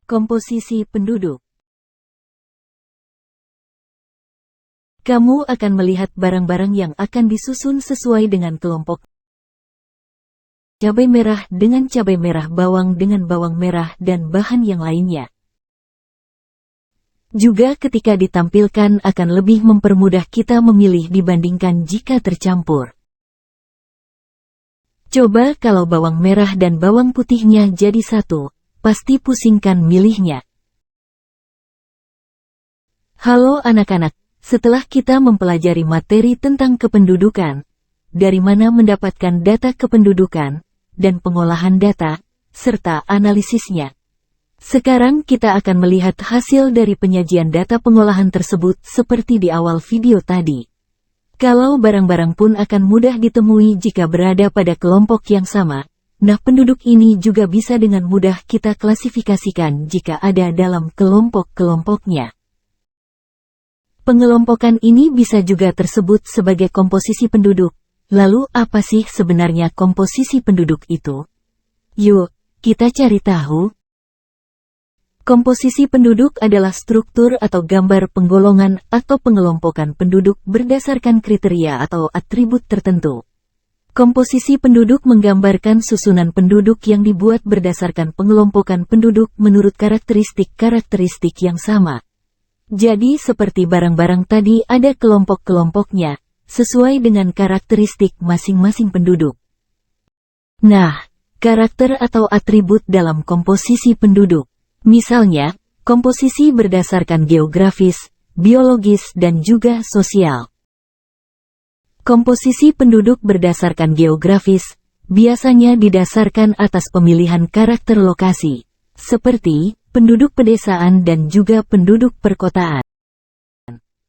Komposisi penduduk. Kamu akan melihat barang-barang yang akan disusun sesuai dengan kelompok. Cabai merah dengan cabai merah, bawang dengan bawang merah, dan bahan yang lainnya. Juga ketika ditampilkan akan lebih mempermudah kita memilih dibandingkan jika tercampur. Coba kalau bawang merah dan bawang putihnya jadi satu, pasti pusingkan milihnya. Halo anak-anak, setelah kita mempelajari materi tentang kependudukan, dari mana mendapatkan data kependudukan, dan pengolahan data, serta analisisnya. Sekarang kita akan melihat hasil dari penyajian data pengolahan tersebut seperti di awal video tadi. Kalau barang-barang pun akan mudah ditemui jika berada pada kelompok yang sama, nah penduduk ini juga bisa dengan mudah kita klasifikasikan jika ada dalam kelompok-kelompoknya. Pengelompokan ini bisa juga tersebut sebagai komposisi penduduk. Lalu apa sih sebenarnya komposisi penduduk itu? Yuk, kita cari tahu. Komposisi penduduk adalah struktur atau gambar penggolongan atau pengelompokan penduduk berdasarkan kriteria atau atribut tertentu. Komposisi penduduk menggambarkan susunan penduduk yang dibuat berdasarkan pengelompokan penduduk menurut karakteristik-karakteristik yang sama. Jadi seperti barang-barang tadi ada kelompok-kelompoknya, sesuai dengan karakteristik masing-masing penduduk. Nah, karakter atau atribut dalam komposisi penduduk. Misalnya, komposisi berdasarkan geografis, biologis, dan juga sosial. Komposisi penduduk berdasarkan geografis, biasanya didasarkan atas pemilihan karakter lokasi, seperti penduduk pedesaan dan juga penduduk perkotaan.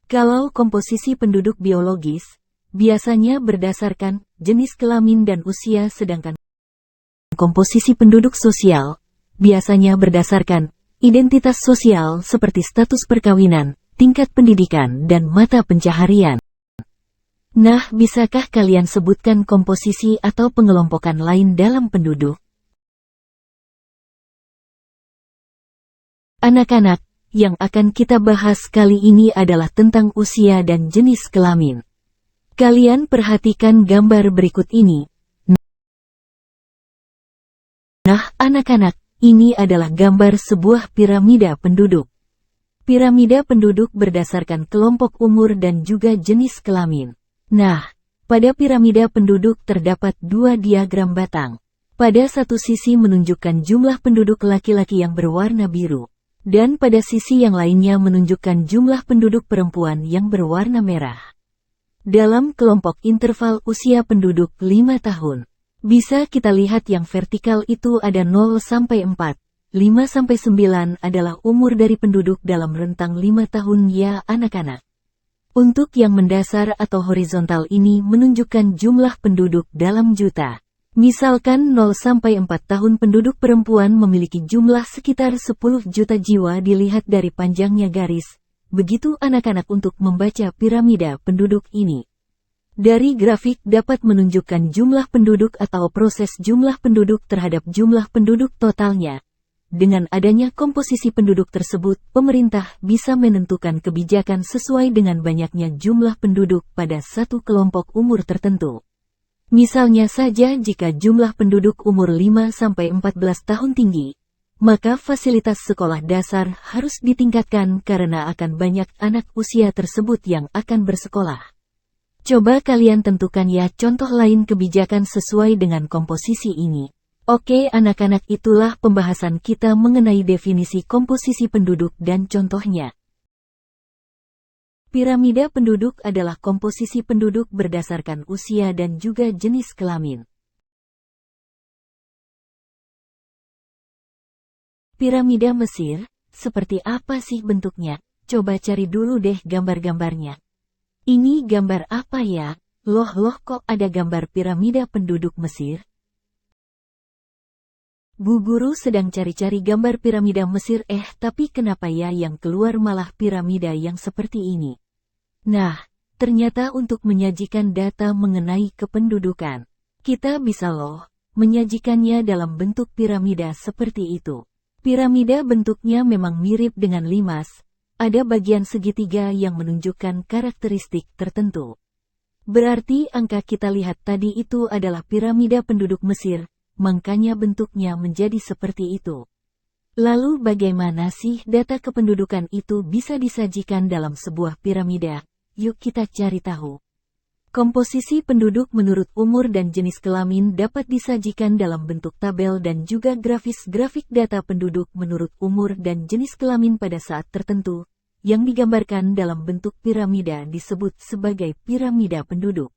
Kalau komposisi penduduk biologis, biasanya berdasarkan jenis kelamin dan usia, sedangkan komposisi penduduk sosial biasanya berdasarkan identitas sosial seperti status perkawinan, tingkat pendidikan, dan mata pencaharian. Nah, bisakah kalian sebutkan komposisi atau pengelompokan lain dalam penduduk? Anak-anak, yang akan kita bahas kali ini adalah tentang usia dan jenis kelamin. Kalian perhatikan gambar berikut ini. Nah, anak-anak, ini adalah gambar sebuah piramida penduduk. Piramida penduduk berdasarkan kelompok umur dan juga jenis kelamin. Nah, pada piramida penduduk terdapat dua diagram batang. Pada satu sisi menunjukkan jumlah penduduk laki-laki yang berwarna biru, dan pada sisi yang lainnya menunjukkan jumlah penduduk perempuan yang berwarna merah. Dalam kelompok interval usia penduduk 5 tahun. Bisa kita lihat yang vertikal itu ada 0 sampai 4, 5 sampai 9 adalah umur dari penduduk dalam rentang 5 tahun ya anak-anak. Untuk yang mendasar atau horizontal ini menunjukkan jumlah penduduk dalam juta. Misalkan 0 sampai 4 tahun penduduk perempuan memiliki jumlah sekitar 10 juta jiwa dilihat dari panjangnya garis. Begitu anak-anak untuk membaca piramida penduduk ini. Dari grafik dapat menunjukkan jumlah penduduk atau proses jumlah penduduk terhadap jumlah penduduk totalnya. Dengan adanya komposisi penduduk tersebut, pemerintah bisa menentukan kebijakan sesuai dengan banyaknya jumlah penduduk pada satu kelompok umur tertentu. Misalnya saja jika jumlah penduduk umur 5-14 tahun tinggi, maka fasilitas sekolah dasar harus ditingkatkan karena akan banyak anak usia tersebut yang akan bersekolah. Coba kalian tentukan ya contoh lain kebijakan sesuai dengan komposisi ini. Oke anak-anak, itulah pembahasan kita mengenai definisi komposisi penduduk dan contohnya. Piramida penduduk adalah komposisi penduduk berdasarkan usia dan juga jenis kelamin. Piramida Mesir, seperti apa sih bentuknya? Coba cari dulu deh gambar-gambarnya. Ini gambar apa ya? Loh kok ada gambar piramida penduduk Mesir? Bu guru sedang cari-cari gambar piramida Mesir, tapi kenapa ya yang keluar malah piramida yang seperti ini? Nah, ternyata untuk menyajikan data mengenai kependudukan, kita bisa menyajikannya dalam bentuk piramida seperti itu. Piramida bentuknya memang mirip dengan limas, ada bagian segitiga yang menunjukkan karakteristik tertentu. Berarti angka kita lihat tadi itu adalah piramida penduduk Mesir, makanya bentuknya menjadi seperti itu. Lalu bagaimana sih data kependudukan itu bisa disajikan dalam sebuah piramida? Yuk kita cari tahu. Komposisi penduduk menurut umur dan jenis kelamin dapat disajikan dalam bentuk tabel dan juga grafis data penduduk menurut umur dan jenis kelamin pada saat tertentu, yang digambarkan dalam bentuk piramida disebut sebagai piramida penduduk.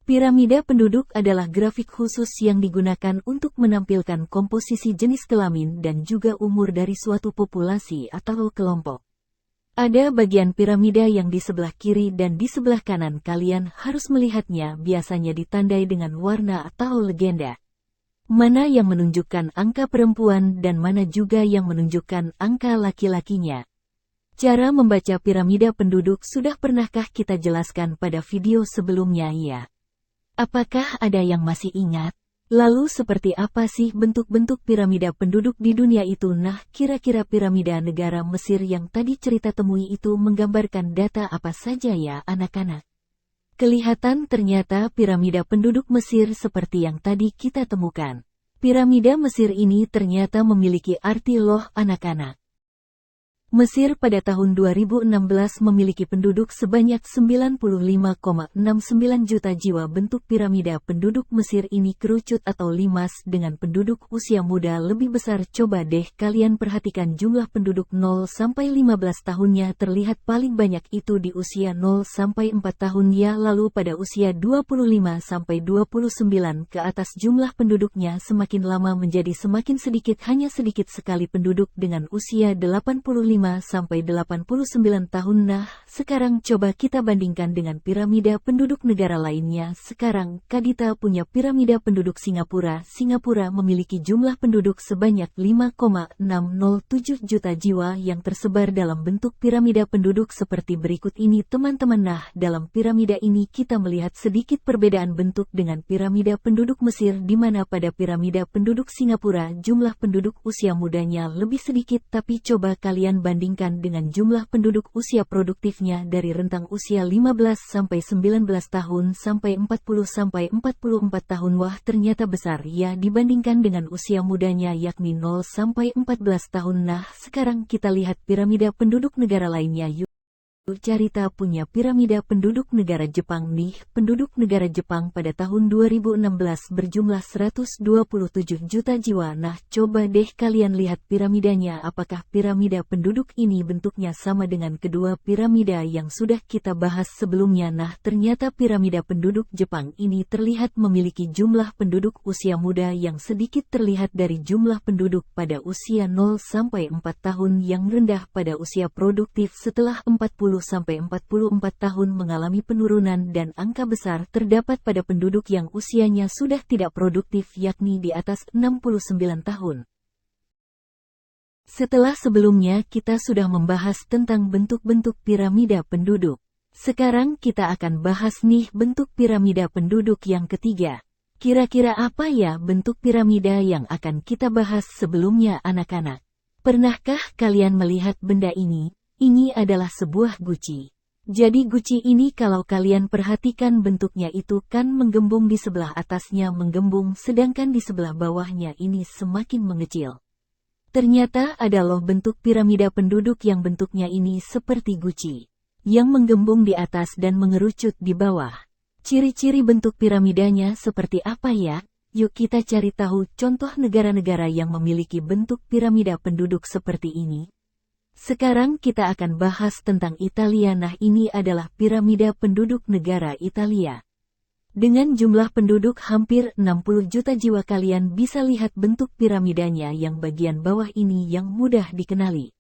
Piramida penduduk adalah grafik khusus yang digunakan untuk menampilkan komposisi jenis kelamin dan juga umur dari suatu populasi atau kelompok. Ada bagian piramida yang di sebelah kiri dan di sebelah kanan, kalian harus melihatnya, biasanya ditandai dengan warna atau legenda. Mana yang menunjukkan angka perempuan dan mana juga yang menunjukkan angka laki-lakinya. Cara membaca piramida penduduk sudah pernahkah kita jelaskan pada video sebelumnya ya? Apakah ada yang masih ingat? Lalu seperti apa sih bentuk-bentuk piramida penduduk di dunia itu? Nah, kira-kira piramida negara Mesir yang tadi cerita temui itu menggambarkan data apa saja ya anak-anak? Kelihatan ternyata piramida penduduk Mesir seperti yang tadi kita temukan. Piramida Mesir ini ternyata memiliki arti loh anak-anak. Mesir pada tahun 2016 memiliki penduduk sebanyak 95,69 juta jiwa. Bentuk piramida penduduk Mesir ini kerucut atau limas dengan penduduk usia muda lebih besar. Coba deh kalian perhatikan jumlah penduduk 0-15 tahunnya terlihat paling banyak itu di usia 0-4 tahun ya, lalu pada usia 25-29 ke atas jumlah penduduknya semakin lama menjadi semakin sedikit, hanya sedikit sekali penduduk dengan usia 85-89 tahun. Nah, sekarang coba kita bandingkan dengan piramida penduduk negara lainnya. Sekarang, Kadita punya piramida penduduk Singapura. Singapura memiliki jumlah penduduk sebanyak 5,607 juta jiwa yang tersebar dalam bentuk piramida penduduk seperti berikut ini teman-teman. Nah, dalam piramida ini kita melihat sedikit perbedaan bentuk dengan piramida penduduk Mesir, di mana pada piramida penduduk Singapura jumlah penduduk usia mudanya lebih sedikit, tapi coba kalian bandingkan dengan jumlah penduduk usia produktifnya dari rentang usia 15-19 tahun sampai 40-44 tahun. Wah, ternyata besar ya dibandingkan dengan usia mudanya yakni 0-14 tahun. Nah, sekarang kita lihat piramida penduduk negara lainnya yuk. Carita punya piramida penduduk negara Jepang nih. Penduduk negara Jepang pada tahun 2016 berjumlah 127 juta jiwa. Nah, coba deh kalian lihat piramidanya. Apakah piramida penduduk ini bentuknya sama dengan kedua piramida yang sudah kita bahas sebelumnya? Nah, ternyata piramida penduduk Jepang ini terlihat memiliki jumlah penduduk usia muda yang sedikit terlihat dari jumlah penduduk pada usia 0-4 tahun yang rendah pada usia produktif. Setelah 40-44 tahun mengalami penurunan dan angka besar terdapat pada penduduk yang usianya sudah tidak produktif yakni di atas 69 tahun. Setelah sebelumnya kita sudah membahas tentang bentuk-bentuk piramida penduduk. Sekarang kita akan bahas nih bentuk piramida penduduk yang ketiga. Kira-kira apa ya bentuk piramida yang akan kita bahas sebelumnya anak-anak? Pernahkah kalian melihat benda ini? Ini adalah sebuah guci. Jadi guci ini kalau kalian perhatikan bentuknya itu kan menggembung, di sebelah atasnya menggembung sedangkan di sebelah bawahnya ini semakin mengecil. Ternyata ada loh bentuk piramida penduduk yang bentuknya ini seperti guci, yang menggembung di atas dan mengerucut di bawah. Ciri-ciri bentuk piramidanya seperti apa ya? Yuk kita cari tahu contoh negara-negara yang memiliki bentuk piramida penduduk seperti ini. Sekarang kita akan bahas tentang Italia. Nah, ini adalah piramida penduduk negara Italia. Dengan jumlah penduduk hampir 60 juta jiwa, kalian bisa lihat bentuk piramidanya yang bagian bawah ini yang mudah dikenali.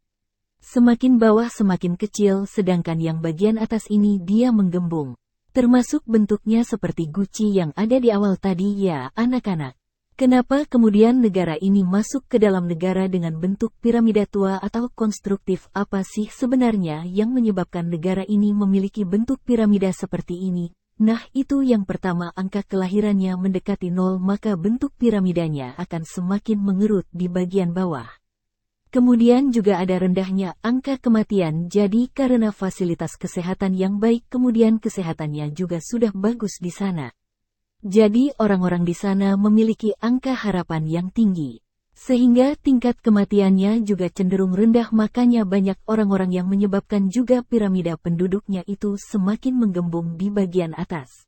Semakin bawah semakin kecil, sedangkan yang bagian atas ini dia menggembung. Termasuk bentuknya seperti guci yang ada di awal tadi ya anak-anak. Kenapa kemudian negara ini masuk ke dalam negara dengan bentuk piramida tua atau konstruktif? Apa sih sebenarnya yang menyebabkan negara ini memiliki bentuk piramida seperti ini? Nah, itu yang pertama, angka kelahirannya mendekati 0, maka bentuk piramidanya akan semakin mengerut di bagian bawah. Kemudian juga ada rendahnya angka kematian, jadi karena fasilitas kesehatan yang baik kemudian kesehatannya juga sudah bagus di sana. Jadi orang-orang di sana memiliki angka harapan yang tinggi. Sehingga tingkat kematiannya juga cenderung rendah, makanya banyak orang-orang yang menyebabkan juga piramida penduduknya itu semakin menggembung di bagian atas.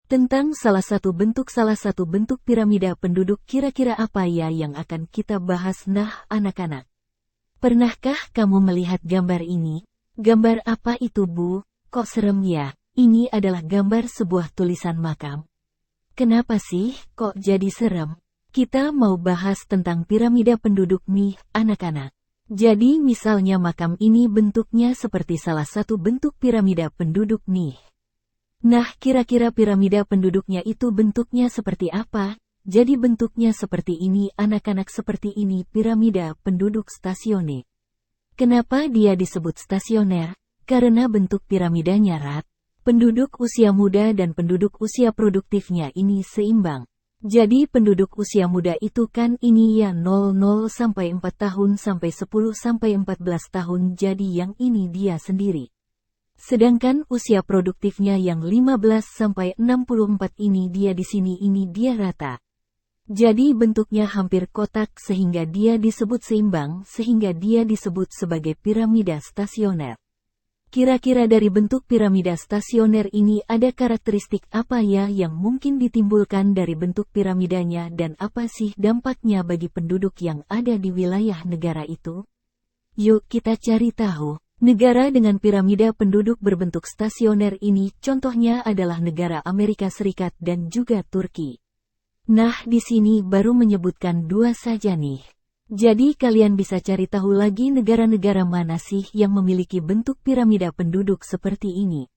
Tentang salah satu bentuk piramida penduduk, kira-kira apa ya yang akan kita bahas? Nah, anak-anak, pernahkah kamu melihat gambar ini? Gambar apa itu, Bu? Kok serem ya? Ini adalah gambar sebuah tulisan makam. Kenapa sih kok jadi serem? Kita mau bahas tentang piramida penduduk nih, anak-anak. Jadi misalnya makam ini bentuknya seperti salah satu bentuk piramida penduduk nih. Nah, kira-kira piramida penduduknya itu bentuknya seperti apa? Jadi bentuknya seperti ini, anak-anak, seperti ini piramida penduduk stasioner. Kenapa dia disebut stasioner? Karena bentuk piramidanya rata. Penduduk usia muda dan penduduk usia produktifnya ini seimbang. Jadi penduduk usia muda itu kan ini ya 00 sampai 4 tahun sampai 10 sampai 14 tahun, jadi yang ini dia sendiri. Sedangkan usia produktifnya yang 15 sampai 64 ini dia di sini, ini dia rata. Jadi bentuknya hampir kotak sehingga dia disebut seimbang, sehingga dia disebut sebagai piramida stasioner. Kira-kira dari bentuk piramida stasioner ini ada karakteristik apa ya yang mungkin ditimbulkan dari bentuk piramidanya, dan apa sih dampaknya bagi penduduk yang ada di wilayah negara itu? Yuk kita cari tahu. Negara dengan piramida penduduk berbentuk stasioner ini contohnya adalah negara Amerika Serikat dan juga Turki. Nah, di sini baru menyebutkan 2 saja nih. Jadi kalian bisa cari tahu lagi negara-negara mana sih yang memiliki bentuk piramida penduduk seperti ini.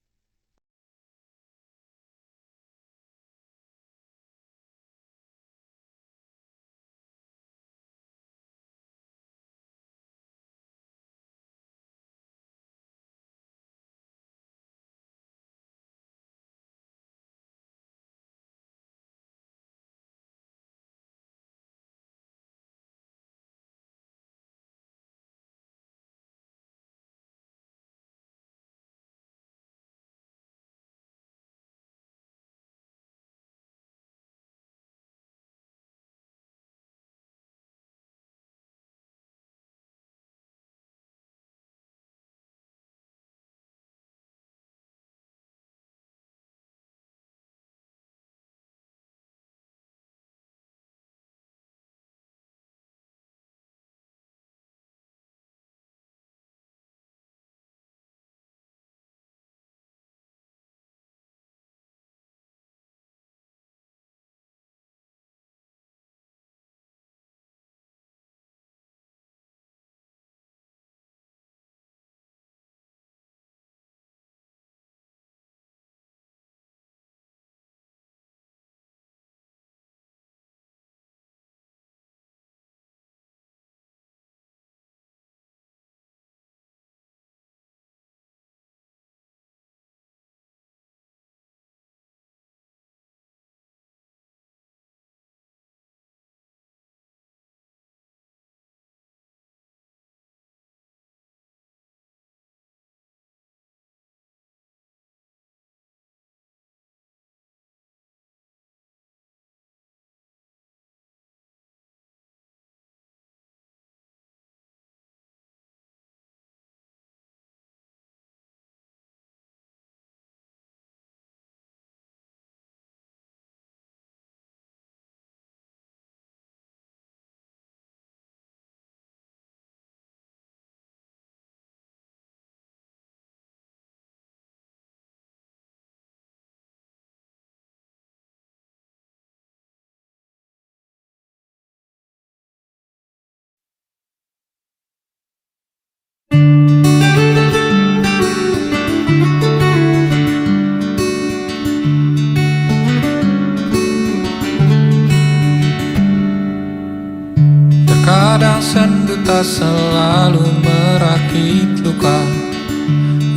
Terkadang sendu tak selalu merakit luka,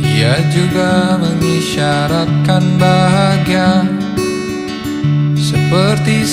ia juga mengisyaratkan bahagia. seperti